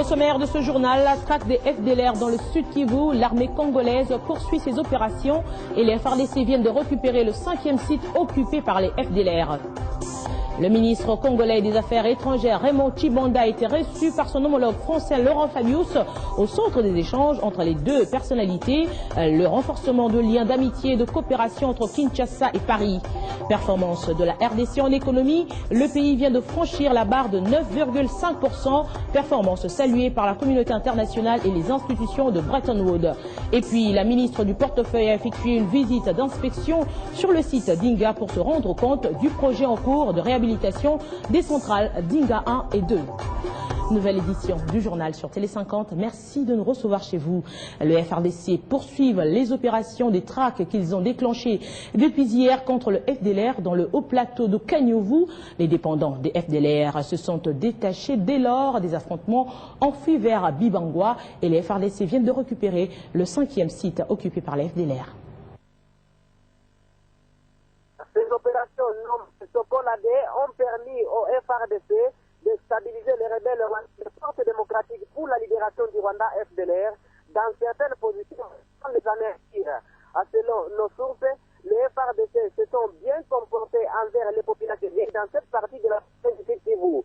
sommaire de ce journal, la traque des FDLR dans le Sud Kivu, l'armée congolaise poursuit ses opérations et les FARDC viennent de récupérer le 5e site occupé par les FDLR. Le ministre congolais des Affaires étrangères Raymond Tshibanda a été reçu par son homologue français Laurent Fabius au centre des échanges entre les deux personnalités, le renforcement de liens d'amitié et de coopération entre Kinshasa et Paris. Performance de la RDC en économie, le pays vient de franchir la barre de 9,5%, performance saluée par la communauté internationale et les institutions de Bretton Woods. Et puis la ministre du portefeuille a effectué une visite d'inspection sur le site d'Inga pour se rendre compte du projet en cours de réhabilitation des centrales d'Inga 1 et 2. Nouvelle édition du journal sur Télé 50. Merci de nous recevoir chez vous. Le FARDC poursuivent les opérations des traques qu'ils ont déclenchées depuis hier contre le FDLR dans le haut plateau de Kanyovu. Les dépendants des FDLR se sont détachés dès lors des affrontements enfuis vers Bibangwa et les FARDC viennent de récupérer le 5e site occupé par les FDLR. Ces opérations Sokoladé ont permis au FARDC de stabiliser les rebelles de force démocratique pour la libération du Rwanda FDLR dans certaines positions sans les anéantir. Selon nos sources, les FARDC se sont bien comportés envers les populations dans cette partie de la province du Kivu.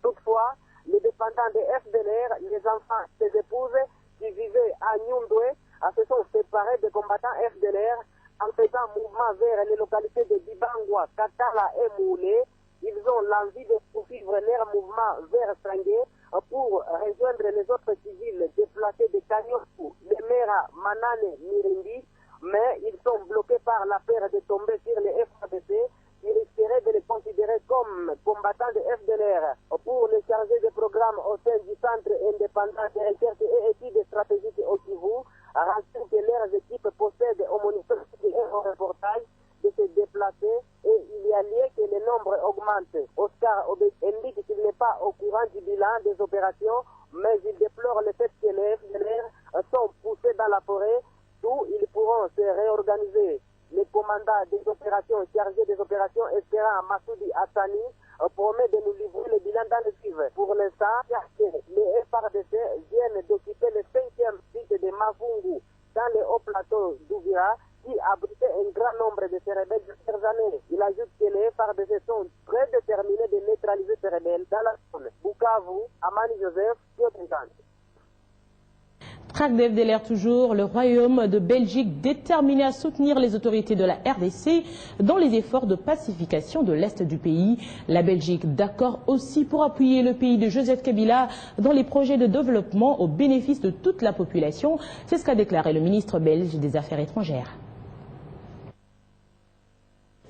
Toutefois, les dépendants des FDLR, les enfants, les épouses qui vivaient à Nyundwe, se sont séparés des combattants FDLR en faisant mouvement vers les localités de Bibangwa, Katala et Moulé. Ils ont l'envie de poursuivre leur mouvement vers Sangué pour rejoindre les autres civils déplacés de Kanyofu, de Mera, Manane, Mirindi, mais ils sont bloqués par la peur de tomber sur les FARDC qui risqueraient de les considérer comme combattants de FDLR. Pour les charger de programmes au sein du Centre indépendant de recherche et études stratégiques au Kivu, renseignent que leurs équipes possèdent au moniteur et au reportage de se déplacer et il y a lieu que le nombre augmente. Oscar indique qu'il n'est pas au courant du bilan des opérations, mais il déplore le fait que les FDLR sont poussés dans la forêt, d'où ils pourront se réorganiser. Le commandant des opérations chargé des opérations Espérant Massoudi Hassani promet de nous livrer le bilan dans le suivant. Pour l'instant, les FARDC viennent d'occuper le 5e site de Mavungu dans le haut plateau d'Ouvira qui abritait un grand nombre de ces rebelles de ces années. Il ajoute que les FARDC sont très déterminés de neutraliser ces rebelles dans la zone. Bukavu, Amani Joseph, Piotinkan. Traque des FDLR toujours, le Royaume de Belgique déterminé à soutenir les autorités de la RDC dans les efforts de pacification de l'Est du pays. La Belgique d'accord aussi pour appuyer le pays de Joseph Kabila dans les projets de développement au bénéfice de toute la population. C'est ce qu'a déclaré le ministre belge des Affaires étrangères.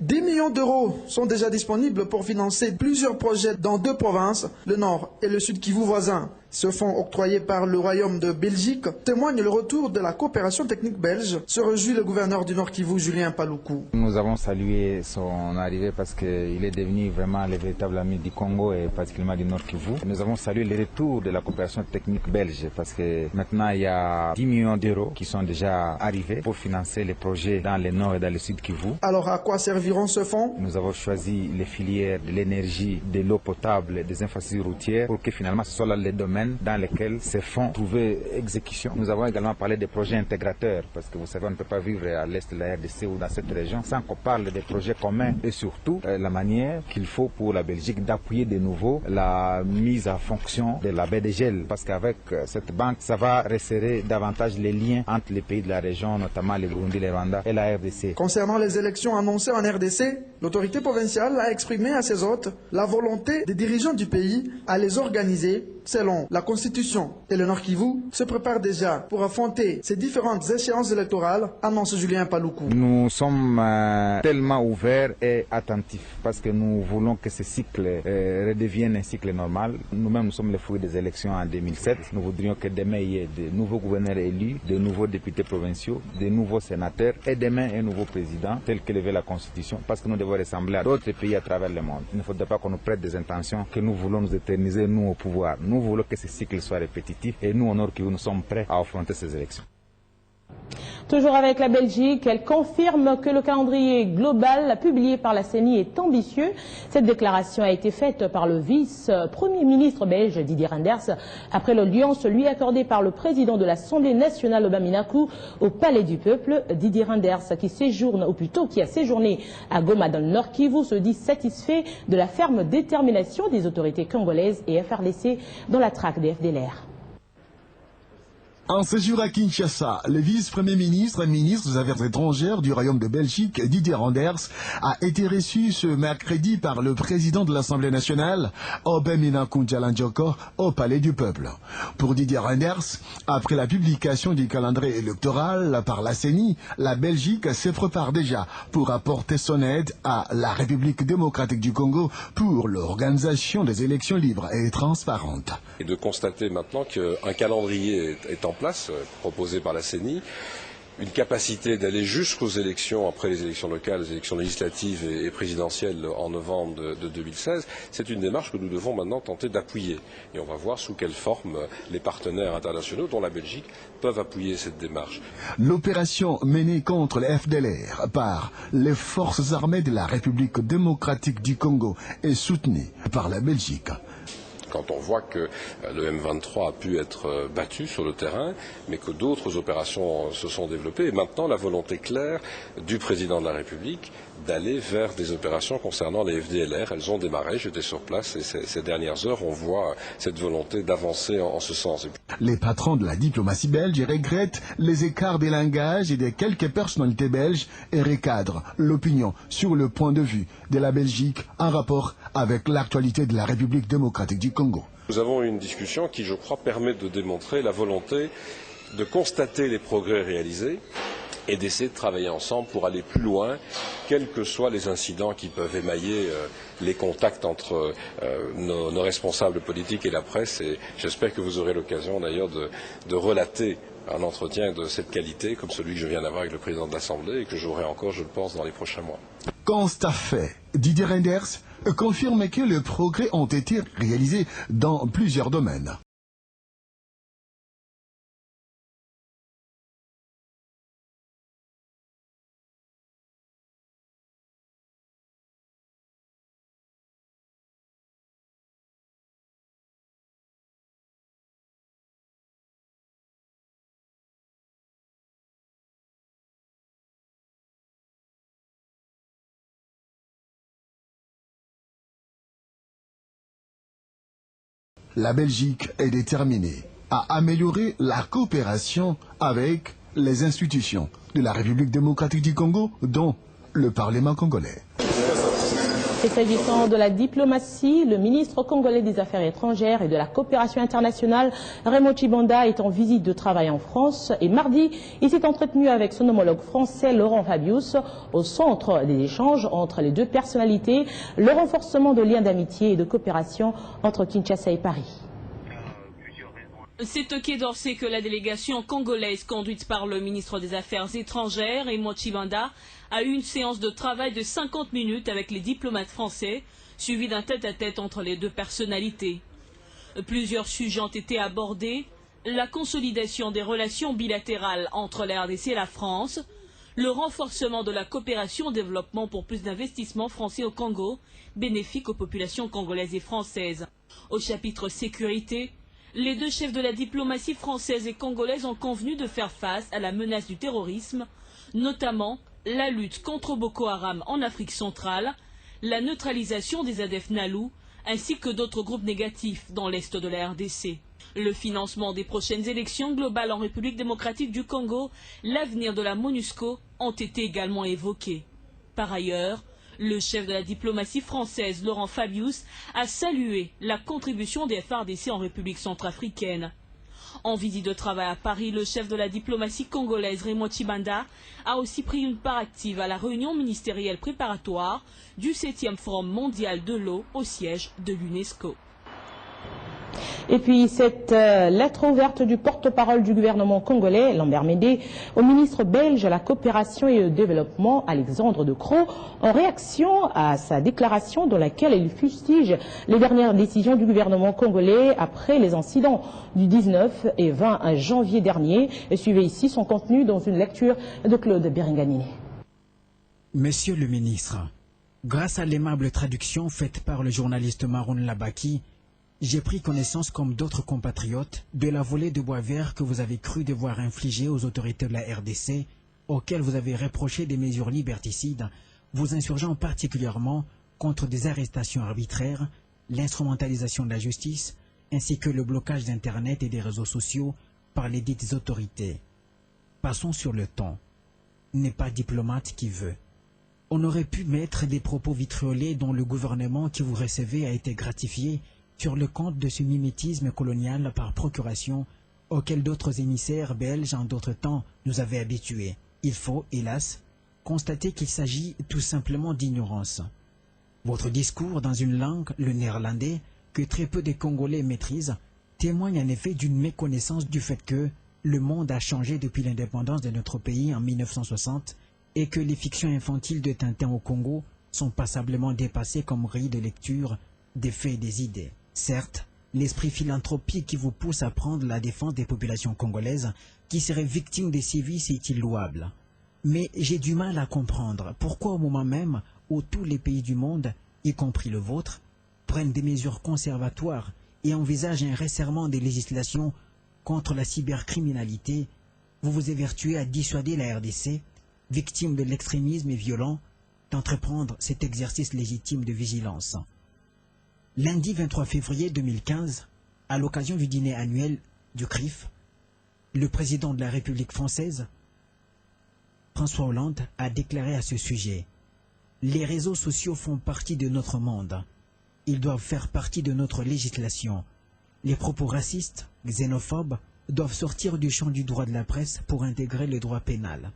10 millions d'euros sont déjà disponibles pour financer plusieurs projets dans 2 provinces, le Nord et le Sud Kivu voisins. Ce fonds octroyé par le Royaume de Belgique témoigne le retour de la coopération technique belge, se réjouit le gouverneur du Nord Kivu, Julien Paluku. Nous avons salué son arrivée parce qu'il est devenu vraiment le véritable ami du Congo et particulièrement du Nord Kivu. Nous avons salué le retour de la coopération technique belge parce que maintenant il y a 10 millions d'euros qui sont déjà arrivés pour financer les projets dans le Nord et dans le Sud Kivu. Alors à quoi serviront ce fonds? Nous avons choisi les filières de l'énergie, de l'eau potable, des infrastructures routières pour que finalement ce soit là les domaines dans lesquels ces fonds trouvaient exécution. Nous avons également parlé des projets intégrateurs parce que vous savez on ne peut pas vivre à l'est de la RDC ou dans cette région sans qu'on parle des projets communs et surtout la manière qu'il faut pour la Belgique d'appuyer de nouveau la mise en fonction de la baie de Gel parce qu'avec cette banque ça va resserrer davantage les liens entre les pays de la région, notamment le Burundi, le Rwanda et la RDC. Concernant les élections annoncées en RDC, l'autorité provinciale a exprimé à ses hôtes la volonté des dirigeants du pays à les organiser selon la Constitution. Et le Nord Kivu se prépare déjà pour affronter ces différentes échéances électorales, annonce Julien Paluku. Nous sommes tellement ouverts et attentifs parce que nous voulons que ce cycle redevienne un cycle normal. Nous-mêmes, nous sommes les fruits des élections en 2007. Nous voudrions que demain, il y ait de nouveaux gouverneurs élus, de nouveaux députés provinciaux, de nouveaux sénateurs et demain, un nouveau président tel que le veut la Constitution parce que nous devons ressembler à d'autres pays à travers le monde. Il ne faudrait pas qu'on nous prête des intentions que nous voulons nous éterniser, nous, au pouvoir. Nous voulons que ce cycle soit répétitif et nous, au Nord Kivu, nous sommes prêts à affronter ces élections. Toujours avec la Belgique, elle confirme que le calendrier global publié par la CENI est ambitieux. Cette déclaration a été faite par le vice-premier ministre belge Didier Reynders après l'audience lui accordée par le président de l'Assemblée nationale Oba Minaku au Palais du Peuple. Didier Reynders, qui séjourne, ou plutôt qui a séjourné à Goma dans le Nord Kivu, se dit satisfait de la ferme détermination des autorités congolaises et FRDC dans la traque des FDLR. En séjour à Kinshasa, le vice-premier ministre et ministre des Affaires étrangères du Royaume de Belgique, Didier Reynders, a été reçu ce mercredi par le président de l'Assemblée nationale, Oba Minaku Njalanjoko, au Palais du Peuple. Pour Didier Reynders, après la publication du calendrier électoral par la CENI, la Belgique se prépare déjà pour apporter son aide à la République démocratique du Congo pour l'organisation des élections libres et transparentes. Et de constater maintenant qu'un calendrier est en place, proposé par la CENI, une capacité d'aller jusqu'aux élections, après les élections locales, les élections législatives et présidentielles en novembre de 2016, c'est une démarche que nous devons maintenant tenter d'appuyer. Et on va voir sous quelle forme les partenaires internationaux, dont la Belgique, peuvent appuyer cette démarche. L'opération menée contre les FDLR par les forces armées de la République démocratique du Congo est soutenue par la Belgique. Quand on voit que le M23 a pu être battu sur le terrain, mais que d'autres opérations se sont développées, et maintenant la volonté claire du président de la République d'aller vers des opérations concernant les FDLR. Elles ont démarré, j'étais sur place, et ces dernières heures, on voit cette volonté d'avancer en ce sens. Les patrons de la diplomatie belge regrettent les écarts des langages et de quelques personnalités belges et recadrent l'opinion sur le point de vue de la Belgique en rapport avec l'actualité de la République démocratique du Congo. Nous avons eu une discussion qui, je crois, permet de démontrer la volonté de constater les progrès réalisés et d'essayer de travailler ensemble pour aller plus loin, quels que soient les incidents qui peuvent émailler les contacts entre nos responsables politiques et la presse. Et j'espère que vous aurez l'occasion d'ailleurs de relater un entretien de cette qualité, comme celui que je viens d'avoir avec le président de l'Assemblée et que j'aurai encore, je le pense, dans les prochains mois. Constat fait, Didier Reynders confirme que les progrès ont été réalisés dans plusieurs domaines. La Belgique est déterminée à améliorer la coopération avec les institutions de la République démocratique du Congo, dont le Parlement congolais. Et s'agissant de la diplomatie, le ministre congolais des Affaires étrangères et de la coopération internationale, Raymond Tshibanda, est en visite de travail en France. Et mardi, il s'est entretenu avec son homologue français, Laurent Fabius, au centre des échanges entre les deux personnalités, le renforcement de liens d'amitié et de coopération entre Kinshasa et Paris. C'est au Quai d'Orsay que la délégation congolaise conduite par le ministre des Affaires étrangères, Raymond Tshibanda, a eu une séance de travail de 50 minutes avec les diplomates français, suivie d'un tête-à-tête entre les deux personnalités. Plusieurs sujets ont été abordés: la consolidation des relations bilatérales entre la RDC et la France, le renforcement de la coopération au développement pour plus d'investissements français au Congo, bénéfique aux populations congolaises et françaises. Au chapitre sécurité, les deux chefs de la diplomatie française et congolaise ont convenu de faire face à la menace du terrorisme, notamment la lutte contre Boko Haram en Afrique centrale, la neutralisation des ADF NALU, ainsi que d'autres groupes négatifs dans l'est de la RDC. Le financement des prochaines élections globales en République démocratique du Congo, l'avenir de la MONUSCO ont été également évoqués. Par ailleurs, le chef de la diplomatie française, Laurent Fabius, a salué la contribution des FARDC en République centrafricaine. En visite de travail à Paris, le chef de la diplomatie congolaise, Raymond Tshibanda, a aussi pris une part active à la réunion ministérielle préparatoire du 7e Forum mondial de l'eau au siège de l'UNESCO. Et puis cette lettre ouverte du porte-parole du gouvernement congolais, Lambert Mende, au ministre belge à la coopération et au développement, Alexandre De Croo, en réaction à sa déclaration dans laquelle il fustige les dernières décisions du gouvernement congolais après les incidents du 19 et 20 janvier dernier. Et suivez ici son contenu dans une lecture de Claude Berenganini. Monsieur le ministre, grâce à l'aimable traduction faite par le journaliste Maroun Labaki, j'ai pris connaissance, comme d'autres compatriotes, de la volée de bois vert que vous avez cru devoir infliger aux autorités de la RDC, auxquelles vous avez reproché des mesures liberticides, vous insurgeant particulièrement contre des arrestations arbitraires, l'instrumentalisation de la justice, ainsi que le blocage d'Internet et des réseaux sociaux par les dites autorités. Passons sur le ton. N'est pas diplomate qui veut. On aurait pu mettre des propos vitriolés dont le gouvernement qui vous recevait a été gratifié sur le compte de ce mimétisme colonial par procuration auquel d'autres émissaires belges en d'autres temps nous avaient habitués. Il faut, hélas, constater qu'il s'agit tout simplement d'ignorance. Votre discours dans une langue, le néerlandais, que très peu de Congolais maîtrisent, témoigne en effet d'une méconnaissance du fait que le monde a changé depuis l'indépendance de notre pays en 1960 et que les fictions infantiles de Tintin au Congo sont passablement dépassées comme grille de lecture des faits et des idées. Certes, l'esprit philanthropique qui vous pousse à prendre la défense des populations congolaises qui seraient victimes des sévices est louable. Mais j'ai du mal à comprendre pourquoi au moment même où tous les pays du monde, y compris le vôtre, prennent des mesures conservatoires et envisagent un resserrement des législations contre la cybercriminalité, vous vous évertuez à dissuader la RDC, victime de l'extrémisme et violent, d'entreprendre cet exercice légitime de vigilance. Lundi 23 février 2015, à l'occasion du dîner annuel du CRIF, le président de la République française, François Hollande, a déclaré à ce sujet « Les réseaux sociaux font partie de notre monde. Ils doivent faire partie de notre législation. Les propos racistes, xénophobes, doivent sortir du champ du droit de la presse pour intégrer le droit pénal. »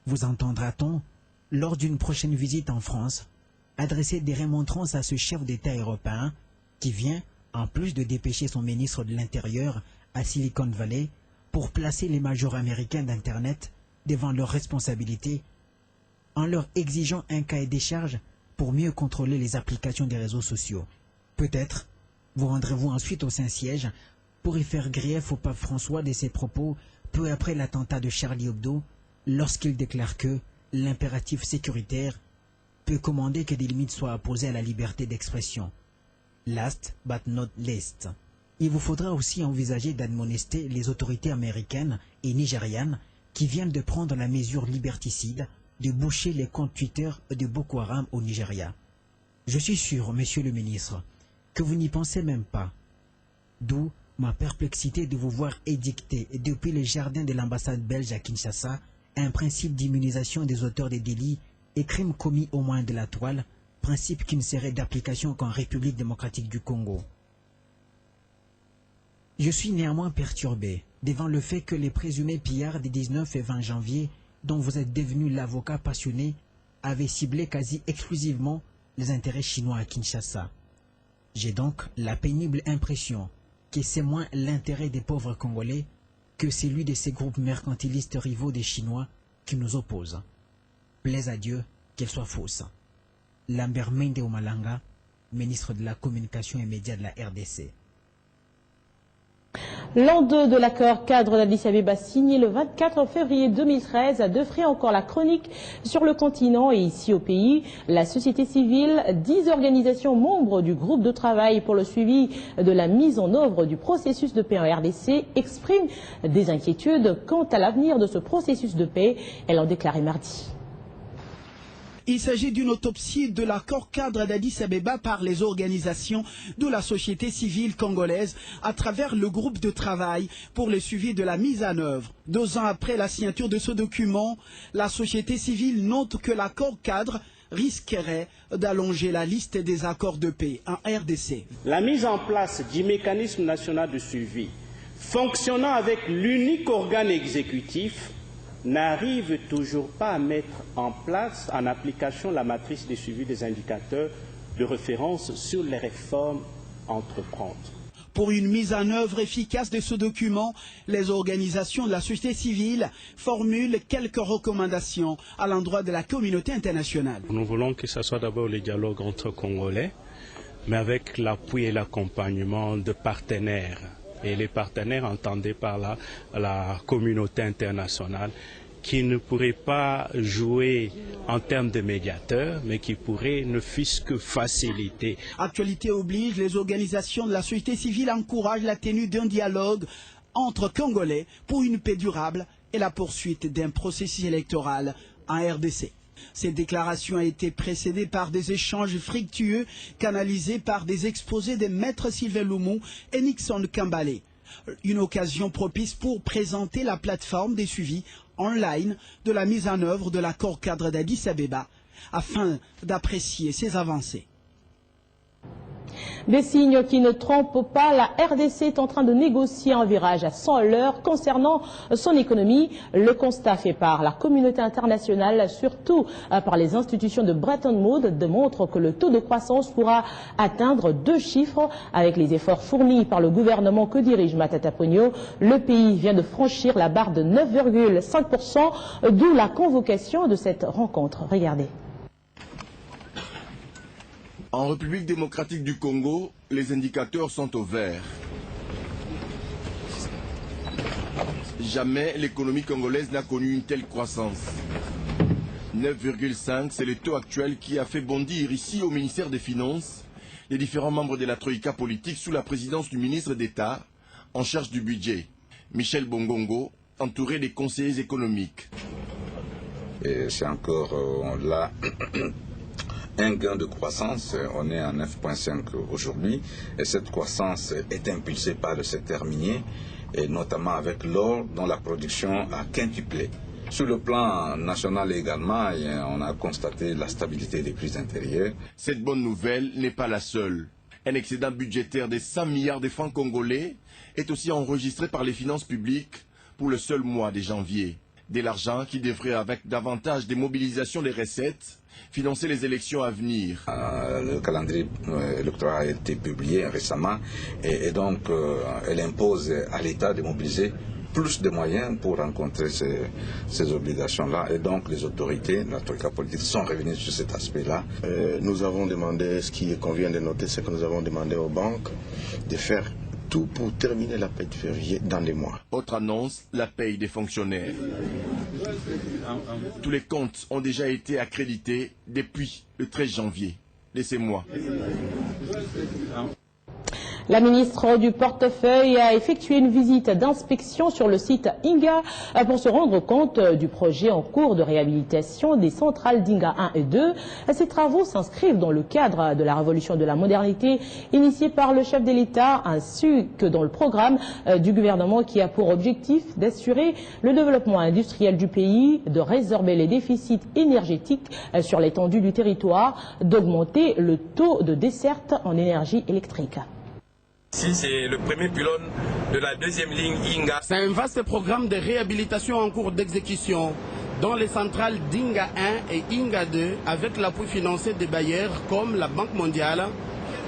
Vous entendra-t-on, lors d'une prochaine visite en France, adresser des remontrances à ce chef d'État européen qui vient, en plus de dépêcher son ministre de l'Intérieur à Silicon Valley, pour placer les majors américains d'Internet devant leurs responsabilités, en leur exigeant un cahier des charges pour mieux contrôler les applications des réseaux sociaux. Peut-être vous rendrez-vous ensuite au Saint-Siège pour y faire grief au pape François de ses propos peu après l'attentat de Charlie Hebdo, lorsqu'il déclare que l'impératif sécuritaire peut commander que des limites soient apposées à la liberté d'expression. Last but not least, il vous faudra aussi envisager d'admonester les autorités américaines et nigérianes qui viennent de prendre la mesure liberticide de boucher les comptes Twitter de Boko Haram au Nigeria. Je suis sûr, monsieur le ministre, que vous n'y pensez même pas. D'où ma perplexité de vous voir édicter depuis les jardins de l'ambassade belge à Kinshasa un principe d'immunisation des auteurs des délits et crimes commis au moyen de la toile, principe qui ne serait d'application qu'en République démocratique du Congo. Je suis néanmoins perturbé devant le fait que les présumés pillards des 19 et 20 janvier, dont vous êtes devenu l'avocat passionné, avaient ciblé quasi exclusivement les intérêts chinois à Kinshasa. J'ai donc la pénible impression que c'est moins l'intérêt des pauvres Congolais que celui de ces groupes mercantilistes rivaux des Chinois qui nous opposent. Plaise à Dieu qu'elle soit fausse. Lambert Mende Omalanga, ministre de la Communication et Médias de la RDC. L'an 2 de l'accord cadre d'Addis Abeba signé le 24 février 2013 a defrayé encore la chronique sur le continent et ici au pays. La société civile, 10 organisations membres du groupe de travail pour le suivi de la mise en œuvre du processus de paix en RDC expriment des inquiétudes quant à l'avenir de ce processus de paix. Elle en déclaré mardi. Il s'agit d'une autopsie de l'accord cadre d'Addis Abeba par les organisations de la société civile congolaise à travers le groupe de travail pour le suivi de la mise en œuvre. 2 ans après la signature de ce document, la société civile note que l'accord cadre risquerait d'allonger la liste des accords de paix en RDC. La mise en place du mécanisme national de suivi, fonctionnant avec l'unique organe exécutif, n'arrive toujours pas à mettre en place, en application, la matrice de suivi des indicateurs de référence sur les réformes entreprendre. Pour une mise en œuvre efficace de ce document, les organisations de la société civile formulent quelques recommandations à l'endroit de la communauté internationale. Nous voulons que ce soit d'abord le dialogue entre Congolais, mais avec l'appui et l'accompagnement de partenaires. Et les partenaires entendés par la communauté internationale qui ne pourraient pas jouer en termes de médiateurs, mais qui pourraient ne fût-ce que faciliter. Actualité oblige, les organisations de la société civile encouragent la tenue d'un dialogue entre Congolais pour une paix durable et la poursuite d'un processus électoral en RDC. Cette déclaration a été précédée par des échanges fructueux canalisés par des exposés de Maître Sylvain Loumou et Nixon Kambale. Une occasion propice pour présenter la plateforme des suivis online de la mise en œuvre de l'accord cadre d'Addis Abeba afin d'apprécier ses avancées. Des signes qui ne trompent pas, la RDC est en train de négocier un virage à 100 à l'heure concernant son économie. Le constat fait par la communauté internationale, surtout par les institutions de Bretton Woods, démontre que le taux de croissance pourra atteindre 2 chiffres. Avec les efforts fournis par le gouvernement que dirige Matata Ponyo, le pays vient de franchir la barre de 9,5%, d'où la convocation de cette rencontre. Regardez. En République démocratique du Congo, les indicateurs sont au vert. Jamais l'économie congolaise n'a connu une telle croissance. 9,5, c'est le taux actuel qui a fait bondir ici au ministère des Finances les différents membres de la Troïka politique sous la présidence du ministre d'État en charge du budget, Michel Bongongo, entouré des conseillers économiques. Et c'est encore là un gain de croissance, on est à 9,5 aujourd'hui, et cette croissance est impulsée par le secteur minier, et notamment avec l'or dont la production a quintuplé. Sur le plan national également, on a constaté la stabilité des prix intérieurs. Cette bonne nouvelle n'est pas la seule. Un excédent budgétaire de 100 milliards de francs congolais est aussi enregistré par les finances publiques pour le seul mois de janvier. De l'argent qui devrait, avec davantage de mobilisation des recettes, financer les élections à venir. Le calendrier électoral a été publié récemment et donc elle impose à l'État de mobiliser plus de moyens pour rencontrer ces obligations-là. Et donc les autorités, la Troïka politique, sont revenues sur cet aspect-là. Nous avons demandé, ce qui convient de noter, c'est que nous avons demandé aux banques de faire tout pour terminer la paie de février dans les mois. Autre annonce, la paie des fonctionnaires. Tous les comptes ont déjà été accrédités depuis le 13 janvier. Laissez-moi. La ministre du Portefeuille a effectué une visite d'inspection sur le site Inga pour se rendre compte du projet en cours de réhabilitation des centrales d'Inga 1 et 2. Ces travaux s'inscrivent dans le cadre de la révolution de la modernité initiée par le chef de l'État ainsi que dans le programme du gouvernement qui a pour objectif d'assurer le développement industriel du pays, de résorber les déficits énergétiques sur l'étendue du territoire, d'augmenter le taux de desserte en énergie électrique. Ici, c'est le premier pylône de la deuxième ligne Inga. C'est un vaste programme de réhabilitation en cours d'exécution dans les centrales d'Inga 1 et Inga 2 avec l'appui financier des bailleurs comme la Banque mondiale,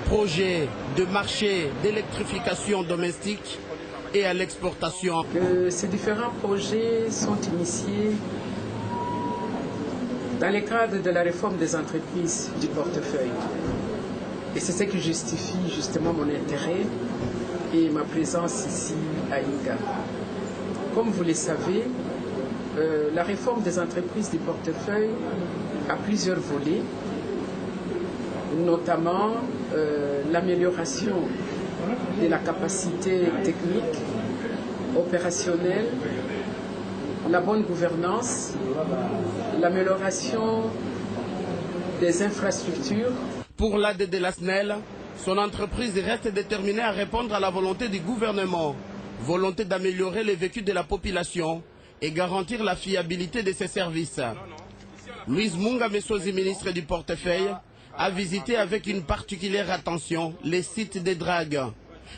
projet de marché d'électrification domestique et à l'exportation. Ces différents projets sont initiés dans le cadre de la réforme des entreprises du portefeuille. Et c'est ce qui justifie justement mon intérêt et ma présence ici à Inga. Comme vous le savez, la réforme des entreprises du portefeuille a plusieurs volets, notamment l'amélioration de la capacité technique, opérationnelle, la bonne gouvernance, l'amélioration des infrastructures. Pour l'ADD de la SNEL, son entreprise reste déterminée à répondre à la volonté du gouvernement, volonté d'améliorer le vécu de la population et garantir la fiabilité de ses services. Louise Munga Messozi, ministre du Portefeuille, a visité avec une particulière attention les sites de drague,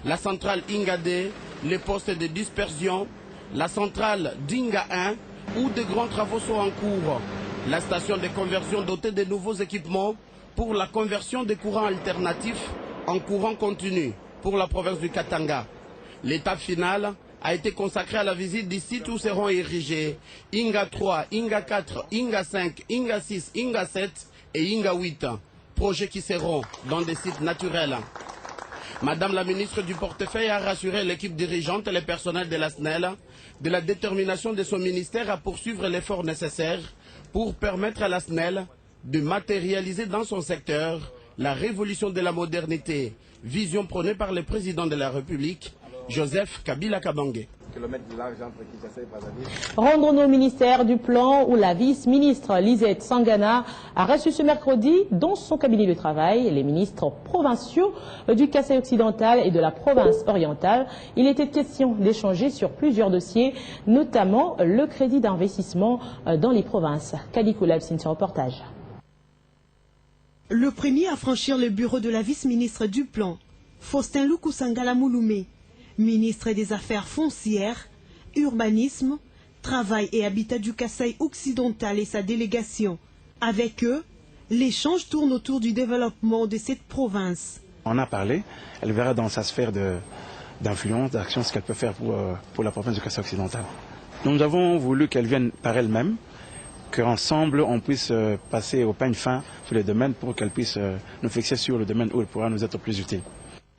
la centrale Inga 2, les postes de dispersion, la centrale d'Inga 1, où de grands travaux sont en cours, la station de conversion dotée de nouveaux équipements pour la conversion des courants alternatifs en courant continu. pour la province du Katanga. L'étape finale a été consacrée à la visite des sites où seront érigés Inga 3, Inga 4, Inga 5, Inga 6, Inga 7 et Inga 8, projets qui seront dans des sites naturels. Madame la ministre du Portefeuille a rassuré l'équipe dirigeante et les personnels de la SNEL de la détermination de son ministère à poursuivre l'effort nécessaire pour permettre à la SNEL de matérialiser dans son secteur la révolution de la modernité, vision prônée par le président de la République, Joseph Kabila Kabange. Rendons-nous au ministère du Plan où la vice-ministre Lisette Sangana a reçu ce mercredi dans son cabinet de travail les ministres provinciaux du Kasaï occidental et de la province orientale. Il était question d'échanger sur plusieurs dossiers, notamment le crédit d'investissement dans les provinces. Kadi Koulab, c'est un reportage. Le premier à franchir le bureau de la vice-ministre du Plan, Faustin Lukusangala Mouloumé, ministre des Affaires foncières, urbanisme, travail et habitat du Kasaï occidental et sa délégation. Avec eux, l'échange tourne autour du développement de cette province. On a parlé, elle verra dans sa sphère d'influence, d'action, ce qu'elle peut faire pour la province du Kasaï occidental. Nous avons voulu qu'elle vienne par elle-même, qu'ensemble on puisse passer au peigne fin sur les domaines pour qu'elle puisse nous fixer sur le domaine où elle pourra nous être plus utile.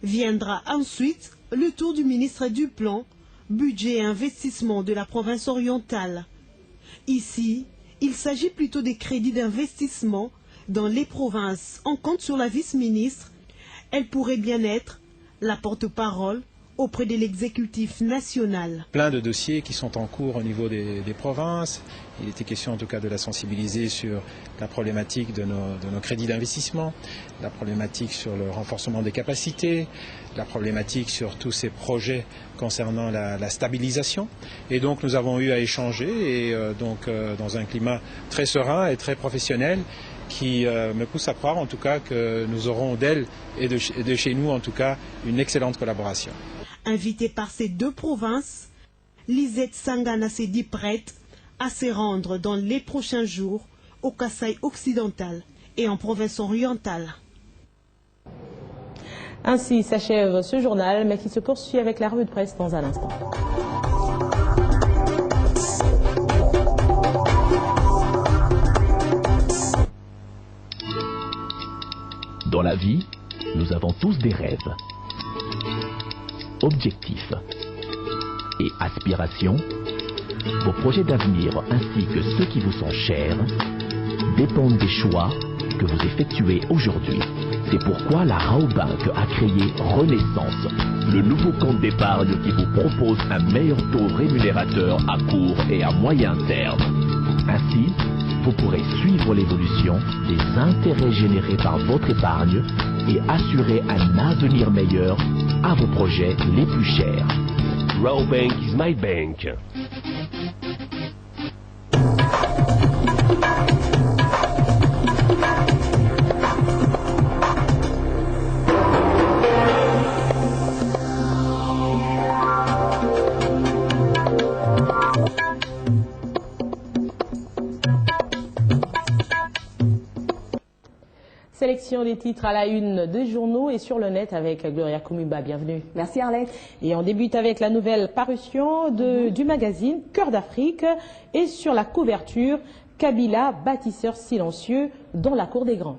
Viendra ensuite le tour du ministre du Plan, budget et investissement de la province orientale. Ici, il s'agit plutôt des crédits d'investissement dans les provinces. On compte sur la vice-ministre. Elle pourrait bien être la porte-parole auprès de l'exécutif national. Plein de dossiers qui sont en cours au niveau des provinces. Il était question en tout cas de la sensibiliser sur la problématique de nos crédits d'investissement, la problématique sur le renforcement des capacités, la problématique sur tous ces projets concernant la stabilisation. Et donc nous avons eu à échanger et dans un climat très serein et très professionnel qui me pousse à croire en tout cas que nous aurons d'elle et de chez nous en tout cas une excellente collaboration. Invitée par ces deux provinces, Lisette Sangana s'est dit prête à se rendre dans les prochains jours au Kasaï occidental et en province orientale. Ainsi s'achève ce journal, mais qui se poursuit avec la revue de presse dans un instant. Dans la vie, nous avons tous des rêves, objectifs et aspirations. Vos projets d'avenir ainsi que ceux qui vous sont chers dépendent des choix que vous effectuez aujourd'hui. C'est pourquoi la Raobank a créé Renaissance, le nouveau compte d'épargne qui vous propose un meilleur taux rémunérateur à court et à moyen terme. Ainsi, vous pourrez suivre l'évolution des intérêts générés par votre épargne et assurer un avenir meilleur à vos projets les plus chers. Raobank is my bank. Sélection des titres à la une des journaux et sur le net avec Gloria Kumumba. Bienvenue. Merci Arlette. Et on débute avec la nouvelle parution du magazine Cœur d'Afrique et sur la couverture Kabila, bâtisseur silencieux dans la cour des grands.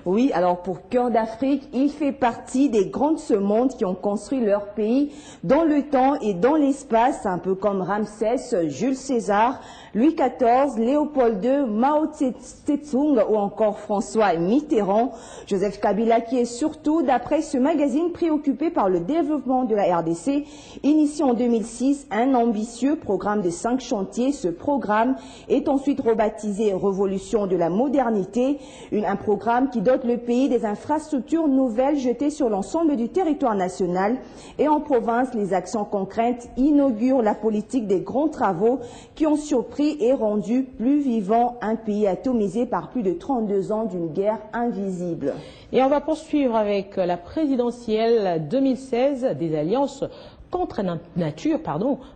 Oui, alors pour Cœur d'Afrique, il fait partie des grands de ce monde qui ont construit leur pays dans le temps et dans l'espace, un peu comme Ramsès, Jules César, Louis XIV, Léopold II, Mao Tse-tung ou encore François Mitterrand. Joseph Kabila qui est surtout, d'après ce magazine, préoccupé par le développement de la RDC, initié en 2006 un ambitieux programme de 5 chantiers. Ce programme est ensuite rebaptisé Révolution de la modernité, un programme qui dote le pays des infrastructures nouvelles jetées sur l'ensemble du territoire national. Et en province, les actions concrètes inaugurent la politique des grands travaux qui ont surpris et rendu plus vivant un pays atomisé par plus de 32 ans d'une guerre invisible. Et on va poursuivre avec la présidentielle 2016 des alliances contre nature,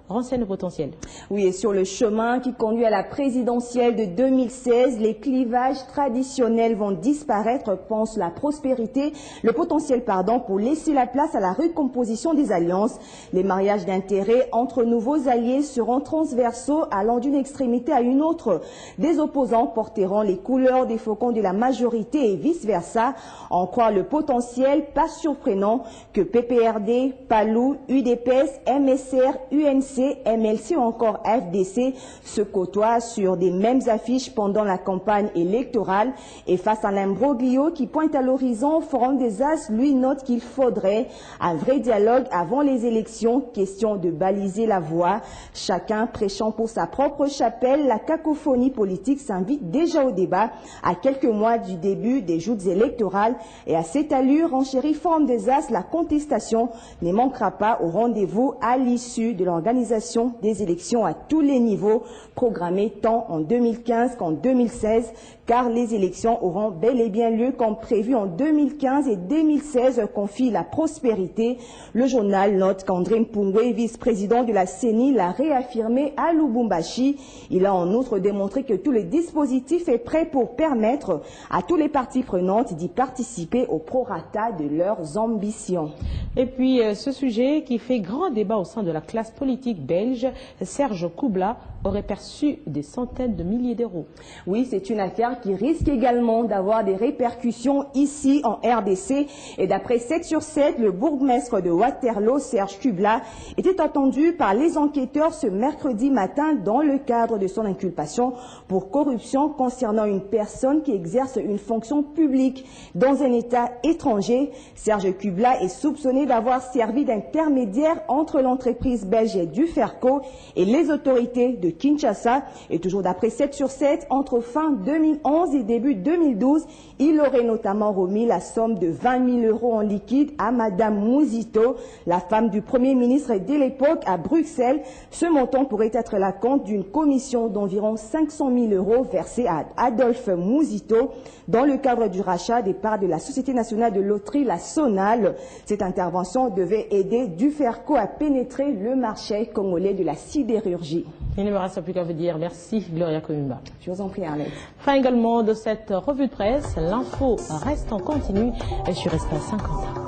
renseigne le potentiel. Oui, et sur le chemin qui conduit à la présidentielle de 2016, les clivages traditionnels vont disparaître, pense la prospérité, le potentiel, pour laisser la place à la recomposition des alliances. Les mariages d'intérêt entre nouveaux alliés seront transversaux, allant d'une extrémité à une autre. Des opposants porteront les couleurs des faucons de la majorité et vice-versa. En croire le potentiel, pas surprenant que PPRD, PALU, UDPS, MSR, UNC, MLC ou encore FDC se côtoient sur des mêmes affiches pendant la campagne électorale. Et face à l'imbroglio qui pointe à l'horizon, Forum des As lui note qu'il faudrait un vrai dialogue avant les élections, question de baliser la voie. Chacun prêchant pour sa propre chapelle, la cacophonie politique s'invite déjà au débat à quelques mois du début des joutes électorales. Et à cette allure, renchérit Forum des As, la contestation ne manquera pas au rendez-vous à l'issue de l'organisation des élections à tous les niveaux, programmées tant en 2015 qu'en 2016, car les élections auront bel et bien lieu comme prévu en 2015 et 2016, confie la prospérité. Le journal note qu'André Mpungwe, vice-président de la CENI, l'a réaffirmé à Lubumbashi. Il a en outre démontré que tout le dispositif est prêt pour permettre à tous les parties prenantes d'y participer au prorata de leurs ambitions. Et puis ce sujet qui fait grand débat au sein de la classe politique belge, Serge Koubla aurait perçu des centaines de milliers d'euros. Oui, c'est une affaire qui risque également d'avoir des répercussions ici en RDC. Et d'après 7 sur 7, le bourgmestre de Waterloo, Serge Koubla, était entendu par les enquêteurs ce mercredi matin dans le cadre de son inculpation pour corruption concernant une personne qui exerce une fonction publique dans un État étranger. Serge Koubla est soupçonné d'avoir servi d'intermédiaire entre l'entreprise belge Duferco et les autorités de Kinshasa. Et toujours d'après 7 sur 7, entre fin 2011 et début 2012, il aurait notamment remis la somme de 20 000 € en liquide à Madame Mouzito, la femme du Premier ministre de l'époque à Bruxelles. Ce montant pourrait être la compte d'une commission d'environ 500 000 € versée à Adolphe Mouzito dans le cadre du rachat des parts de la Société nationale de loterie, la SONAL. Cette intervention devait aider Duferco à pénétrer le marché congolais de la sidérurgie. Il ne me reste plus qu'à vous dire merci, Gloria Komumba. Je vous en prie, Arlette. Fin également de cette revue de presse. L'info reste en continu sur Espace 50.